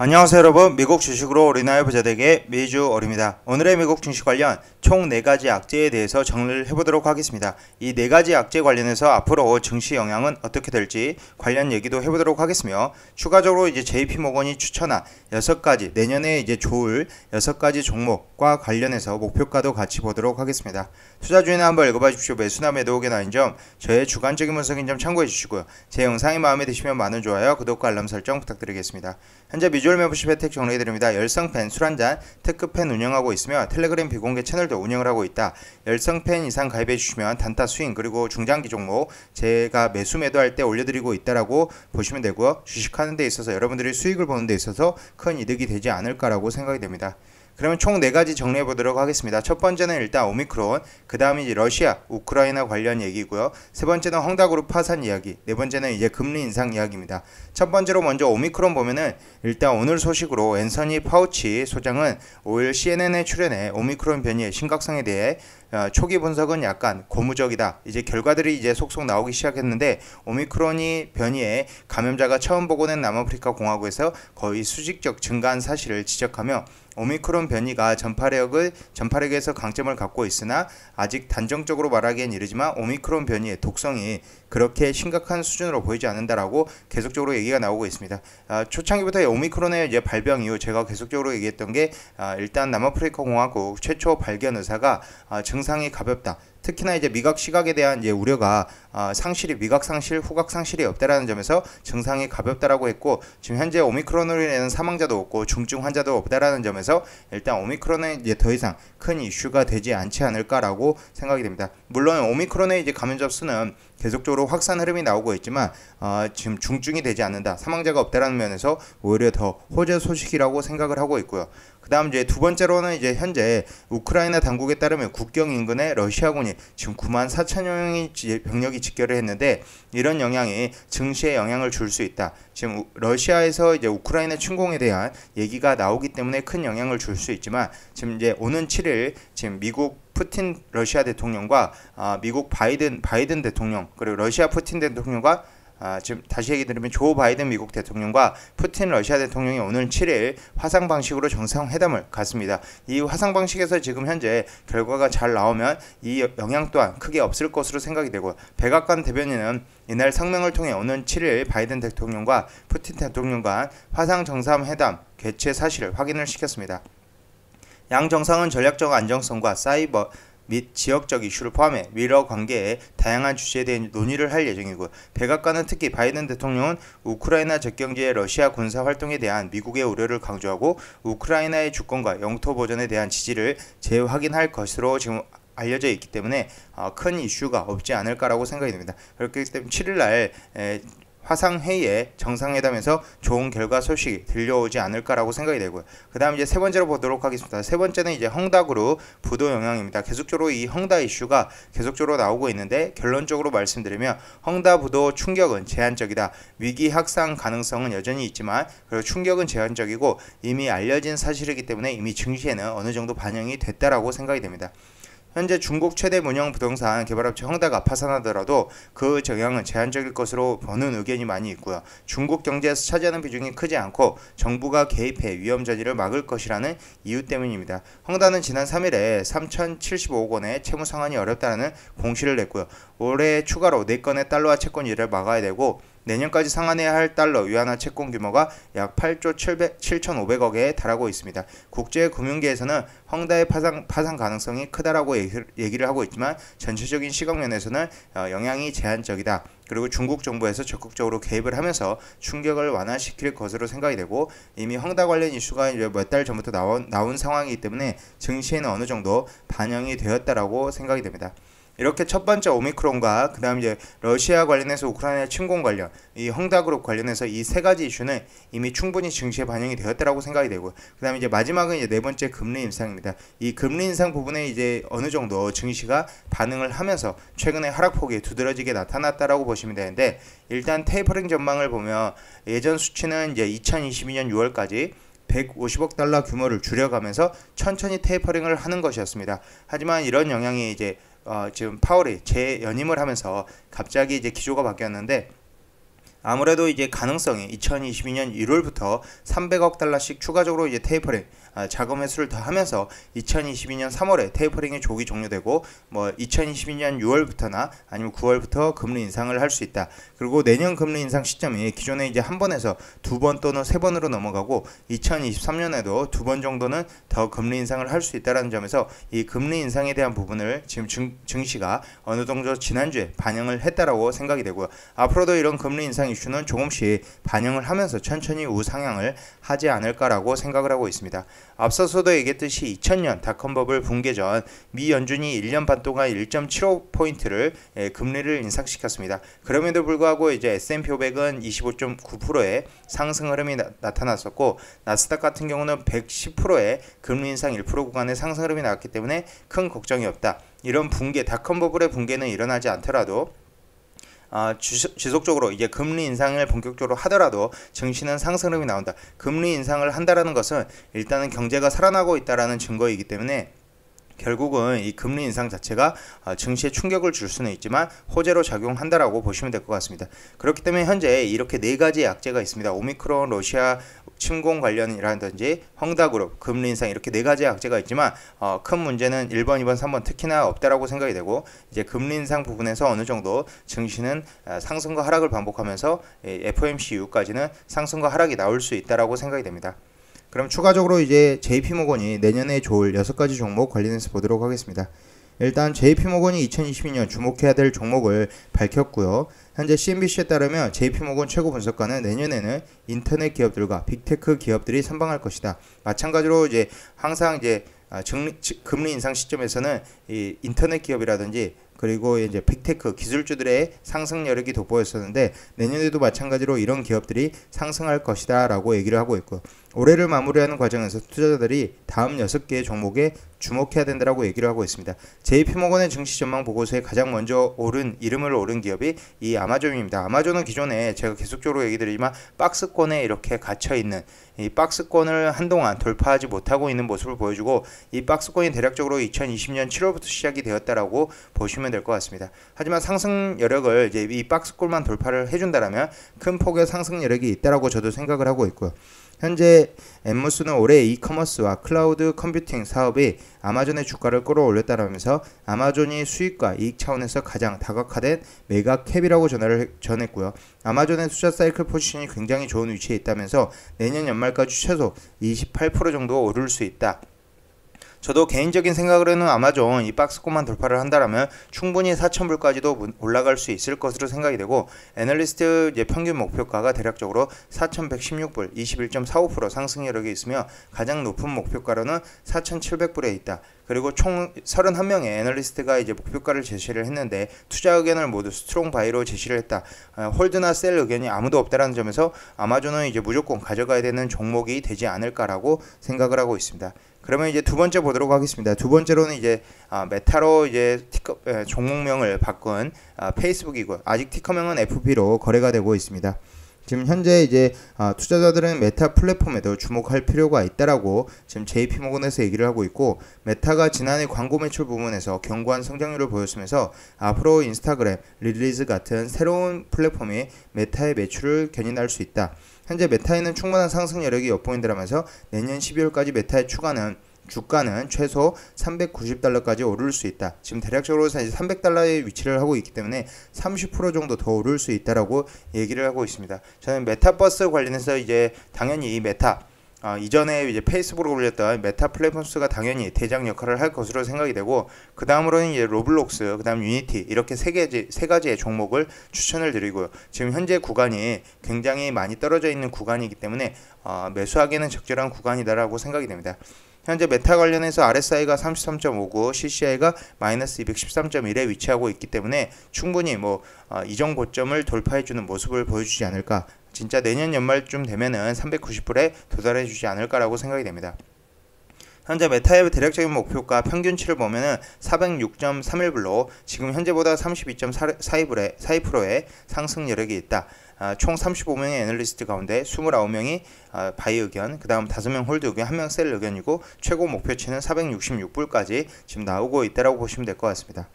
안녕하세요 여러분, 미국 주식으로 올인하여 부자되게 미주얼입니다. 오늘의 미국 증시 관련 총 4가지 악재에 대해서 정리를 해보도록 하겠습니다. 이 4가지 악재 관련해서 앞으로 증시 영향은 어떻게 될지 관련 얘기도 해보도록 하겠으며, 추가적으로 이제 JP모건이 추천한 6가지 내년에 이제 좋을 6가지 종목과 관련해서 목표가도 같이 보도록 하겠습니다. 투자 중에는 한번 읽어봐 주십시오. 매수나 매도 의견 아닌 점, 저의 주관적인 분석인 점 참고해 주시고요. 제 영상이 마음에 드시면 많은 좋아요, 구독과 알람 설정 부탁드리겠습니다. 현재 미주얼 멤버십 혜택 정리해드립니다. 열성펜, 술 한잔, 특급펜 운영하고 있으며 텔레그램 비공개 채널도 운영을 하고 있다. 열성펜 이상 가입해주시면 단타 스윙 그리고 중장기 종목 제가 매수 매도할 때 올려드리고 있다라고 보시면 되고요. 주식하는 데 있어서 여러분들이 수익을 보는 데 있어서 큰 이득이 되지 않을까라고 생각이 됩니다. 그러면 총 4가지 정리해 보도록 하겠습니다. 첫 번째는 일단 오미크론, 그 다음이 이제 러시아, 우크라이나 관련 얘기고요. 세 번째는 헝다그룹 파산 이야기, 네 번째는 이제 금리 인상 이야기입니다. 첫 번째로 먼저 오미크론 보면은 일단 오늘 소식으로 앤서니 파우치 소장은 5일 CNN에 출연해 오미크론 변이의 심각성에 대해 초기 분석은 약간 고무적이다. 이제 결과들이 이제 속속 나오기 시작했는데, 오미크론이 변이에 감염자가 처음 보고낸 남아프리카 공화국에서 거의 수직적 증가한 사실을 지적하며, 오미크론 변이가 전파력에서 강점을 갖고 있으나 아직 단정적으로 말하기엔 이르지만 오미크론 변이의 독성이 그렇게 심각한 수준으로 보이지 않는다라고 계속적으로 얘기가 나오고 있습니다. 초창기부터 오미크론의 이제 발병 이후 제가 계속적으로 얘기했던 게 일단 남아프리카 공화국 최초 발견 의사가 증상이 가볍다. 특히나 이제 미각 시각에 대한 이제 우려가 상실이 미각 상실, 후각 상실이 없다라는 점에서 증상이 가볍다라고 했고, 지금 현재 오미크론으로 인한 사망자도 없고 중증 환자도 없다라는 점에서 일단 오미크론은 이제 더 이상 큰 이슈가 되지 않지 않을까라고 생각이 됩니다. 물론 오미크론의 이제 감염자 수는 계속적으로 확산 흐름이 나오고 있지만 지금 중증이 되지 않는다, 사망자가 없다라는 면에서 오히려 더 호재 소식이라고 생각을 하고 있고요. 그 다음 이제 두 번째로는 이제 현재 우크라이나 당국에 따르면 국경 인근에 러시아군이 지금 94,000여 명의 병력이 집결을 했는데, 이런 영향이 증시에 영향을 줄 수 있다. 지금 러시아에서 이제 우크라이나 침공에 대한 얘기가 나오기 때문에 큰 영향을 줄 수 있지만, 지금 이제 오는 7일 지금 미국 푸틴 러시아 대통령과 미국 바이든 대통령, 그리고 러시아 푸틴 대통령과 지금 다시 얘기 드리면 조 바이든 미국 대통령과 푸틴 러시아 대통령이 오늘 7일 화상 방식으로 정상회담을 갖습니다. 이 화상 방식에서 지금 현재 결과가 잘 나오면 이 영향 또한 크게 없을 것으로 생각이 되고, 백악관 대변인은 이날 성명을 통해 오늘 7일 바이든 대통령과 푸틴 대통령 간 화상 정상회담 개최 사실을 확인을 시켰습니다. 양 정상은 전략적 안정성과 사이버 및 지역적 이슈를 포함해 미러 관계의 다양한 주제에 대해 논의를 할 예정이고, 백악관은 특히 바이든 대통령은 우크라이나 접경지의 러시아 군사 활동에 대한 미국의 우려를 강조하고 우크라이나의 주권과 영토 보전에 대한 지지를 재확인할 것으로 지금 알려져 있기 때문에 큰 이슈가 없지 않을까라고 생각이 됩니다. 그렇기 때문에 7일날 화상회의에 정상회담에서 좋은 결과 소식이 들려오지 않을까라고 생각이 되고요. 그 다음 이제 세 번째로 보도록 하겠습니다. 세 번째는 이제 헝다그룹 부도 영향입니다. 계속적으로 이 헝다 이슈가 계속적으로 나오고 있는데, 결론적으로 말씀드리면 헝다 부도 충격은 제한적이다. 위기 확산 가능성은 여전히 있지만 그리고 충격은 제한적이고 이미 알려진 사실이기 때문에 이미 증시에는 어느 정도 반영이 됐다라고 생각이 됩니다. 현재 중국 최대 문형 부동산 개발업체 헝다가 파산하더라도 그 영향은 제한적일 것으로 보는 의견이 많이 있고요. 중국 경제에서 차지하는 비중이 크지 않고 정부가 개입해 위험 저지를 막을 것이라는 이유 때문입니다. 헝다는 지난 3일에 3,075억 원의 채무 상환이 어렵다는 공시를 냈고요. 올해 추가로 4건의 달러화 채권 일을 막아야 되고, 내년까지 상환해야 할 달러 위안화 채권 규모가 약 8조 7,500억에 달하고 있습니다. 국제금융계에서는 헝다의 파산 가능성이 크다라고 얘기를 하고 있지만, 전체적인 시각면에서는 영향이 제한적이다. 그리고 중국 정부에서 적극적으로 개입을 하면서 충격을 완화시킬 것으로 생각이 되고, 이미 헝다 관련 이슈가 이제 몇 달 전부터 나온 상황이기 때문에 증시에는 어느 정도 반영이 되었다라고 생각이 됩니다. 이렇게 첫 번째 오미크론과 그 다음 이제 러시아 관련해서 우크라이나 침공 관련, 이 헝다그룹 관련해서 이 세 가지 이슈는 이미 충분히 증시에 반영이 되었다라고 생각이 되고, 그 다음에 이제 마지막은 이제 네 번째 금리 인상입니다. 이 금리 인상 부분에 이제 어느 정도 증시가 반응을 하면서 최근에 하락폭이 두드러지게 나타났다라고 보시면 되는데, 일단 테이퍼링 전망을 보면 예전 수치는 이제 2022년 6월까지 150억 달러 규모를 줄여가면서 천천히 테이퍼링을 하는 것이었습니다. 하지만 이런 영향이 이제 지금 파월이 재연임을 하면서 갑자기 이제 기조가 바뀌었는데, 아무래도 이제 가능성이 2022년 1월부터 300억 달러씩 추가적으로 이제 테이퍼링 자금 회수를 더 하면서 2022년 3월에 테이퍼링이 조기 종료되고 뭐 2022년 6월부터나 아니면 9월부터 금리 인상을 할 수 있다. 그리고 내년 금리 인상 시점이 기존에 이제 한 번에서 두 번 또는 세 번으로 넘어가고 2023년에도 두 번 정도는 더 금리 인상을 할 수 있다는 점에서 이 금리 인상에 대한 부분을 지금 증시가 어느 정도 지난주에 반영을 했다라고 생각이 되고요. 앞으로도 이런 금리 인상 이슈는 조금씩 반영을 하면서 천천히 우상향을 하지 않을까라고 생각을 하고 있습니다. 앞서서도 얘기했듯이 2000년 닷컴 버블 붕괴 전 미 연준이 1년 반 동안 1.75포인트를 금리를 인상시켰습니다. 그럼에도 불구하고 이제 S&P 500은 25.9%의 상승 흐름이 나타났었고 나스닥 같은 경우는 110%의 금리 인상 1% 구간의 상승 흐름이 나왔기 때문에 큰 걱정이 없다. 이런 붕괴, 닷컴 버블의 붕괴는 일어나지 않더라도 지속적으로 이제 금리 인상을 본격적으로 하더라도 증시는 상승 흐름이 나온다. 금리 인상을 한다라는 것은 일단은 경제가 살아나고 있다라는 증거이기 때문에 결국은 이 금리 인상 자체가 증시에 충격을 줄 수는 있지만 호재로 작용한다라고 보시면 될 것 같습니다. 그렇기 때문에 현재 이렇게 네 가지 약재가 있습니다. 오미크론, 러시아 침공 관련이라든지 헝다그룹, 금리 인상 이렇게 네 가지 약재가 있지만 큰 문제는 1번, 2번, 3번 특히나 없다라고 생각이 되고 이제 금리 인상 부분에서 어느 정도 증시는 상승과 하락을 반복하면서 FOMC 이후까지는 상승과 하락이 나올 수 있다라고 생각이 됩니다. 그럼 추가적으로 이제 JP모건이 내년에 좋을 6가지 종목 관련해서 보도록 하겠습니다. 일단 JP모건이 2022년 주목해야 될 종목을 밝혔고요. 현재 CNBC에 따르면 JP모건 최고 분석가는 내년에는 인터넷 기업들과 빅테크 기업들이 선방할 것이다. 마찬가지로 이제 항상 이제 금리 인상 시점에서는 이 인터넷 기업이라든지 그리고 이제 빅테크 기술주들의 상승 여력이 돋보였었는데 내년에도 마찬가지로 이런 기업들이 상승할 것이다 라고 얘기를 하고 있고 올해를 마무리하는 과정에서 투자자들이 다음 6개의 종목에 주목해야 된다라고 얘기를 하고 있습니다. JP모건의 증시 전망 보고서에 가장 먼저 이름을 오른 기업이 이 아마존입니다. 아마존은 기존에 제가 계속적으로 얘기 드리지만 박스권에 이렇게 갇혀있는 이 박스권을 한동안 돌파하지 못하고 있는 모습을 보여주고 이 박스권이 대략적으로 2020년 7월부터 시작이 되었다라고 보시면 될 것 같습니다. 하지만 상승 여력을 이제 이 박스권만 돌파를 해준다라면 큰 폭의 상승 여력이 있다라고 저도 생각을 하고 있고요. 현재 엠무스는 올해 이커머스와 클라우드 컴퓨팅 사업이 아마존의 주가를 끌어올렸다면서 아마존이 수익과 이익 차원에서 가장 다각화된 메가캡이라고 전했고요. 아마존의 투자 사이클 포지션이 굉장히 좋은 위치에 있다면서 내년 연말까지 최소 28% 정도 오를 수 있다. 저도 개인적인 생각으로는 아마존 이 박스권만 돌파를 한다라면 충분히 4,000불까지도 올라갈 수 있을 것으로 생각이 되고 애널리스트 이제 평균 목표가가 대략적으로 4,116불 21.45% 상승 여력이 있으며 가장 높은 목표가로는 4,700불에 있다. 그리고 총 31명의 애널리스트가 이제 목표가를 제시를 했는데 투자 의견을 모두 스트롱 바이로 제시를 했다. 홀드나 셀 의견이 아무도 없다라는 점에서 아마존은 이제 무조건 가져가야 되는 종목이 되지 않을까라고 생각을 하고 있습니다. 그러면 이제 두 번째 보도록 하겠습니다. 두 번째로는 이제 메타로 이제 종목명을 바꾼 페이스북이고 아직 티커명은 FB로 거래가 되고 있습니다. 지금 현재 이제 투자자들은 메타 플랫폼에도 주목할 필요가 있다라고 지금 JP모건에서 얘기를 하고 있고 메타가 지난해 광고 매출 부분에서 견고한 성장률을 보였으면서 앞으로 인스타그램, 릴리즈 같은 새로운 플랫폼이 메타의 매출을 견인할 수 있다. 현재 메타에는 충분한 상승 여력이 엿보인다면서 내년 12월까지 메타의 주가는 최소 390달러까지 오를 수 있다. 지금 대략적으로 300달러에 위치를 하고 있기 때문에 30% 정도 더 오를 수 있다라고 얘기를 하고 있습니다. 저는 메타버스 관련해서 이제 당연히 이 메타 이전에 이제 페이스북으로 올렸던 메타 플랫폼스가 당연히 대장 역할을 할 것으로 생각이 되고 그 다음으로는 이제 로블록스, 그 다음 유니티 이렇게 세 가지의 종목을 추천을 드리고요. 지금 현재 구간이 굉장히 많이 떨어져 있는 구간이기 때문에 매수하기에는 적절한 구간이다라고 생각이 됩니다. 현재 메타 관련해서 RSI가 33.59, CCI가 마이너스 213.1에 위치하고 있기 때문에 충분히 이전 고점을 돌파해주는 모습을 보여주지 않을까. 진짜 내년 연말쯤 되면은 390불에 도달해주지 않을까라고 생각이 됩니다. 현재 메타의 대략적인 목표가 평균치를 보면은 406.31불로 지금 현재보다 32.42%의 상승 여력이 있다. 총 35명의 애널리스트 가운데 29명이 바이 의견, 그 다음 5명 홀드 의견, 1명 셀 의견이고 최고 목표치는 466불까지 지금 나오고 있다라고 보시면 될 것 같습니다.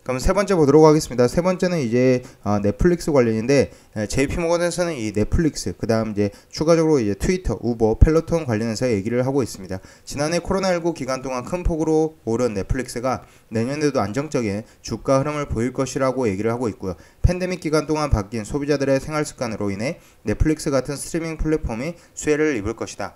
그럼 세 번째 보도록 하겠습니다. 세 번째는 이제 넷플릭스 관련인데, JP모건에서는 이 넷플릭스, 그 다음 이제 추가적으로 이제 트위터, 우버, 펠로톤 관련해서 얘기를 하고 있습니다. 지난해 코로나19 기간 동안 큰 폭으로 오른 넷플릭스가 내년에도 안정적인 주가 흐름을 보일 것이라고 얘기를 하고 있고요. 팬데믹 기간 동안 바뀐 소비자들의 생활 습관으로 인해 넷플릭스 같은 스트리밍 플랫폼이 수혜를 입을 것이다.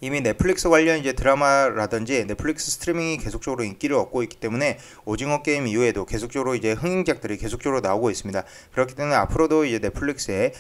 이미 넷플릭스 관련 이제 드라마라든지 넷플릭스 스트리밍이 계속적으로 인기를 얻고 있기 때문에 오징어 게임 이후에도 계속적으로 이제 흥행작들이 계속적으로 나오고 있습니다. 그렇기 때문에 앞으로도 이제 넷플릭스의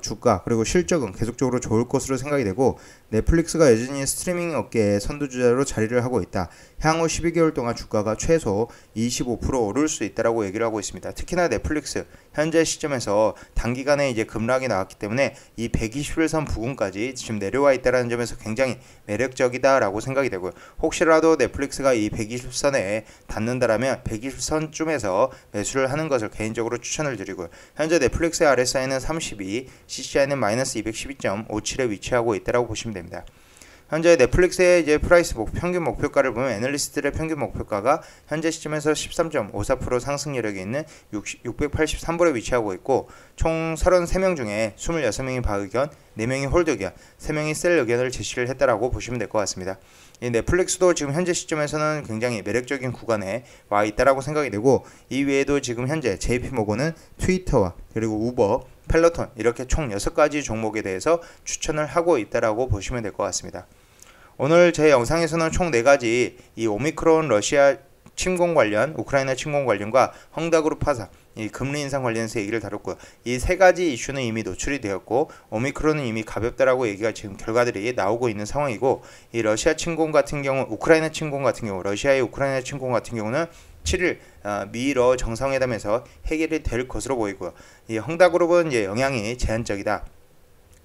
주가 그리고 실적은 계속적으로 좋을 것으로 생각이 되고, 넷플릭스가 여전히 스트리밍 업계의 선두주자로 자리를 하고 있다. 향후 12개월 동안 주가가 최소 25% 오를 수 있다라고 얘기를 하고 있습니다. 특히나 넷플릭스 현재 시점에서 단기간에 이제 급락이 나왔기 때문에 이 120일선 부근까지 지금 내려와 있다라는 점에서 굉장히 매력적이다라고 생각이 되고요. 혹시라도 넷플릭스가 이 120선에 닿는다라면 120선쯤에서 매수를 하는 것을 개인적으로 추천을 드리고요. 현재 넷플릭스의 RSI는 32, CCI는 마이너스 212.57에 위치하고 있다라고 보시면 됩니다. 현재 넷플릭스의 이제 프라이스 평균 목표가를 보면 애널리스트들의 평균 목표가가 현재 시점에서 13.54% 상승 여력이 있는 683불에 위치하고 있고, 총 33명 중에 26명이 바의견, 4명이 홀드 의견, 3명이 셀 의견을 제시를 했다라고 보시면 될 것 같습니다. 이 넷플릭스도 지금 현재 시점에서는 굉장히 매력적인 구간에 와 있다라고 생각이 되고, 이 외에도 지금 현재 JP모건은 트위터와 그리고 우버, 펠로톤 이렇게 총 6가지 종목에 대해서 추천을 하고 있다라고 보시면 될 것 같습니다. 오늘 제 영상에서는 총 4가지 이 오미크론 러시아 침공 관련, 우크라이나 침공 관련과 헝다그룹 파산, 이 금리 인상 관련해서 얘기를 다뤘고요. 이 3가지 이슈는 이미 노출이 되었고, 오미크론은 이미 가볍다라고 얘기가 지금 결과들이 나오고 있는 상황이고, 이 러시아 침공 같은 경우, 우크라이나 침공 같은 경우, 러시아의 우크라이나 침공 같은 경우는 7일 미러 정상회담에서 해결이 될 것으로 보이고요. 이 헝다그룹은 이제 영향이 제한적이다.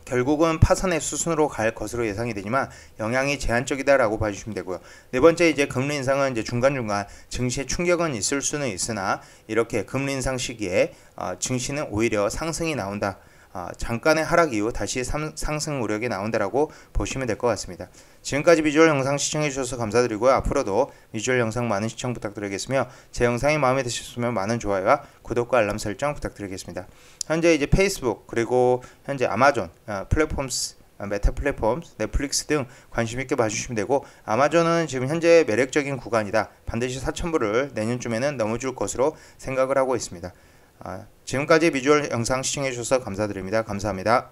결국은 파산의 수순으로 갈 것으로 예상이 되지만 영향이 제한적이다라고 봐주시면 되고요. 네 번째 이제 금리 인상은 이제 중간중간 증시에 충격은 있을 수는 있으나, 이렇게 금리 인상 시기에 증시는 오히려 상승이 나온다. 잠깐의 하락 이후 다시 상승 우력이 나온다라고 보시면 될 것 같습니다. 지금까지 비주얼 영상 시청해주셔서 감사드리고요. 앞으로도 비주얼 영상 많은 시청 부탁드리겠으며, 제 영상이 마음에 드셨으면 많은 좋아요와 구독과 알람 설정 부탁드리겠습니다. 현재 이제 페이스북 그리고 현재 아마존 플랫폼스, 메타 플랫폼, 넷플릭스 등 관심 있게 봐주시면 되고, 아마존은 지금 현재 매력적인 구간이다. 반드시 4,000불을 내년쯤에는 넘어줄 것으로 생각을 하고 있습니다. 지금까지 비주얼 영상 시청해주셔서 감사드립니다. 감사합니다.